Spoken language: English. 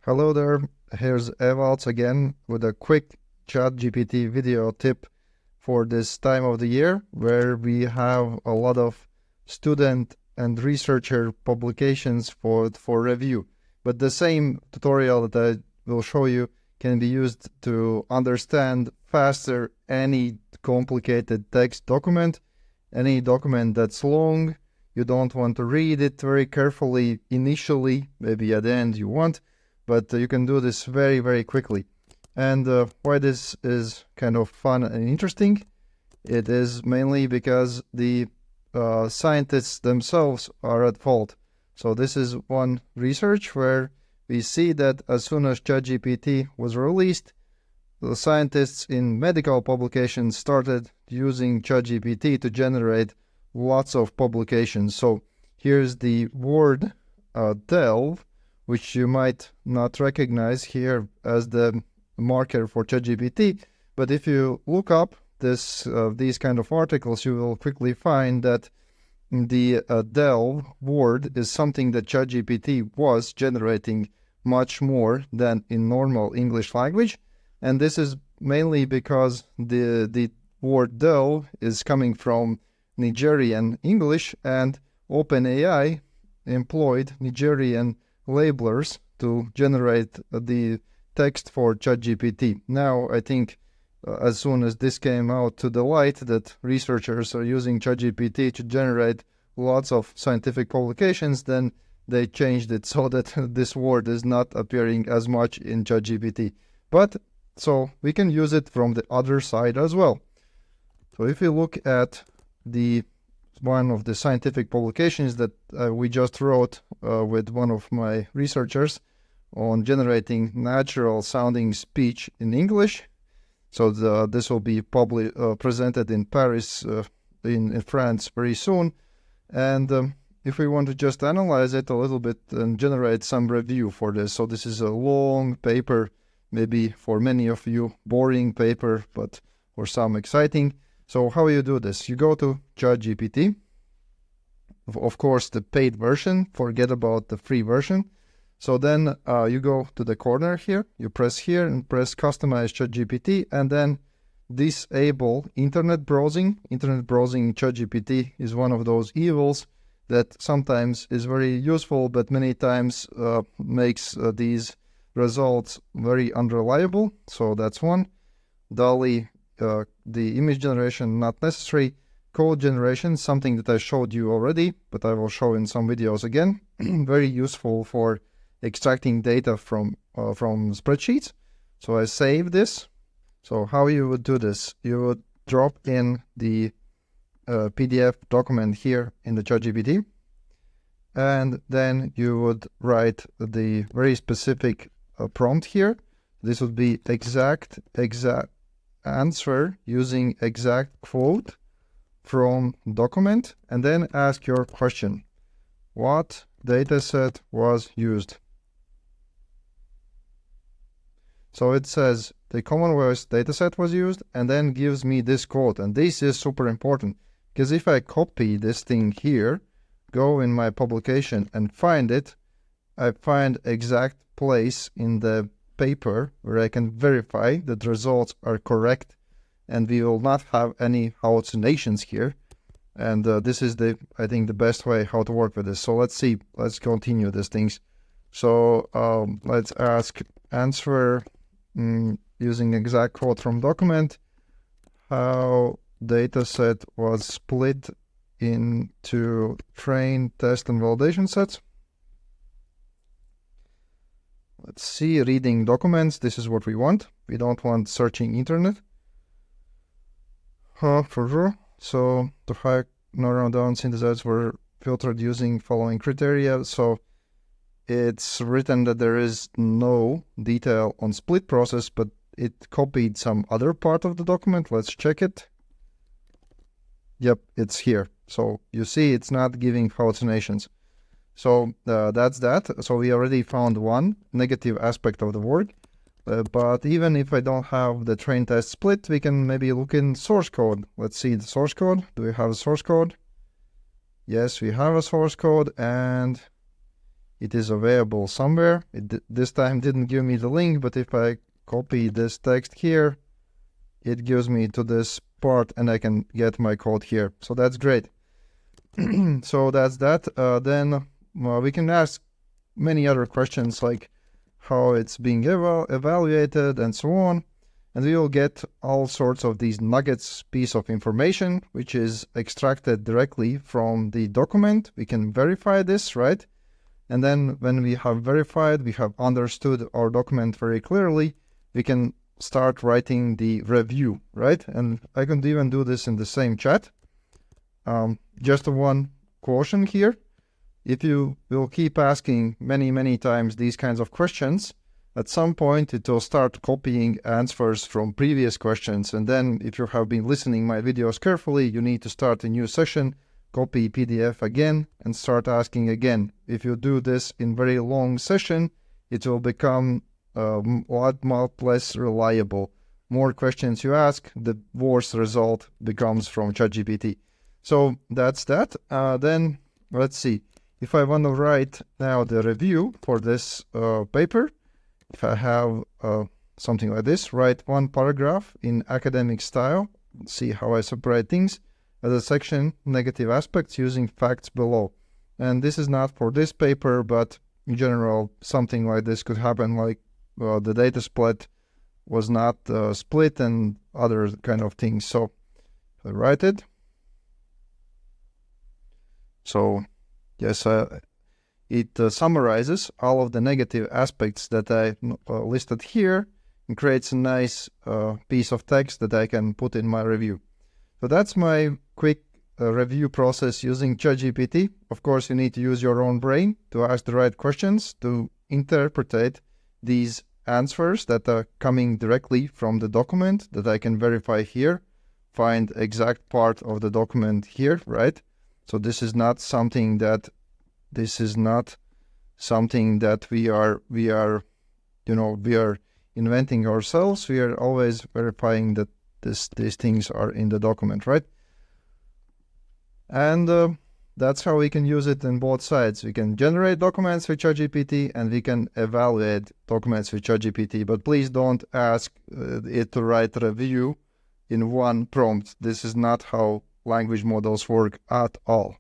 Hello there, here's Evalds again with a quick ChatGPT video tip for this time of the year where we have a lot of student and researcher publications for review. But the same tutorial that I will show you can be used to understand faster any complicated text document, any document that's long. You don't want to read it very carefully initially, maybe at the end you want, but you can do this very, very quickly. And why this is kind of fun and interesting, it is mainly because the scientists themselves are at fault. So this is one research where we see that as soon as ChatGPT was released, the scientists in medical publications started using ChatGPT to generate lots of publications. So here's the word delve, which you might not recognize here as the marker for ChatGPT. But if you look up these kind of articles, you will quickly find that the delve word is something that ChatGPT was generating much more than in normal English language. And this is mainly because the word delve is coming from Nigerian English, and OpenAI employed Nigerian labelers to generate the text for ChatGPT. Now, I think as soon as this came out to the light that researchers are using ChatGPT to generate lots of scientific publications, then they changed it so that this word is not appearing as much in ChatGPT. But so we can use it from the other side as well. So if you look at one of the scientific publications that we just wrote with one of my researchers on generating natural sounding speech in English. So this will be probably presented in Paris in France very soon. And if we want to just analyze it a little bit and generate some review for this. So this is a long paper, maybe for many of you boring paper, but for some exciting. So how you do this? You go to ChatGPT, of course the paid version, forget about the free version. So then you go to the corner here, you press here and press customize ChatGPT, and then disable internet browsing. Internet browsing in ChatGPT is one of those evils that sometimes is very useful, but many times makes these results very unreliable. So that's one. DALL-E, the image generation, not necessary. Code generation, something that I showed you already, but I will show in some videos again. Very useful for extracting data from spreadsheets. So I save this. So how you would do this? You would drop in the PDF document here in the ChatGPT, and then you would write the very specific prompt here. This would be exact answer using exact quote from document, and then ask your question. What dataset was used? So it says the common voice dataset was used, and then gives me this quote. And this is super important, because if I copy this thing here, go in my publication and find it, I find exact place in the paper where I can verify that the results are correct, and we will not have any hallucinations here. And this is I think the best way how to work with this. So let's continue these things. So let's ask answer using exact quote from document, how dataset was split into train, test, and validation sets. Let's see, reading documents, this is what we want. We don't want searching internet. For sure. So the high narrow down synthesizers were filtered using following criteria. So it's written that there is no detail on split process, but it copied some other part of the document. Let's check it. Yep, it's here. So you see it's not giving hallucinations. So that's that. So we already found one negative aspect of the word. But even if I don't have the train test split, we can maybe look in source code. Let's see the source code. Do we have a source code? Yes, we have a source code, and it is available somewhere. This time didn't give me the link, but if I copy this text here, it gives me to this part and I can get my code here. So that's great. So that's that. Then we can ask many other questions like how it's being evaluated and so on. And we will get all sorts of these nuggets piece of information, which is extracted directly from the document. We can verify this, right? And then when we have verified, we have understood our document very clearly, we can start writing the review, right? And I can even do this in the same chat. Just one caution here. If you will keep asking many times these kinds of questions, at some point it will start copying answers from previous questions. And then if you have been listening my videos carefully, you need to start a new session, copy PDF again, and start asking again. If you do this in very long session, it will become a lot less reliable. More questions you ask, the worse result becomes from ChatGPT. So that's that. Then let's see. If I want to write now the review for this paper, if I have something like this, write one paragraph in academic style, see how I separate things, as a section, negative aspects using facts below. And this is not for this paper, but in general, something like this could happen, like the data split was not split and other kind of things. So I write it. So yes, it summarizes all of the negative aspects that I listed here and creates a nice piece of text that I can put in my review. So that's my quick review process using ChatGPT. Of course, you need to use your own brain to ask the right questions, to interpret these answers that are coming directly from the document that I can verify here, find exact part of the document here, right? So this is not something that we are inventing ourselves. We are always verifying that these things are in the document, right? And that's how we can use it in both sides. We can generate documents with ChatGPT and we can evaluate documents with ChatGPT. But please don't ask it to write a review in one prompt. This is not how language models work at all.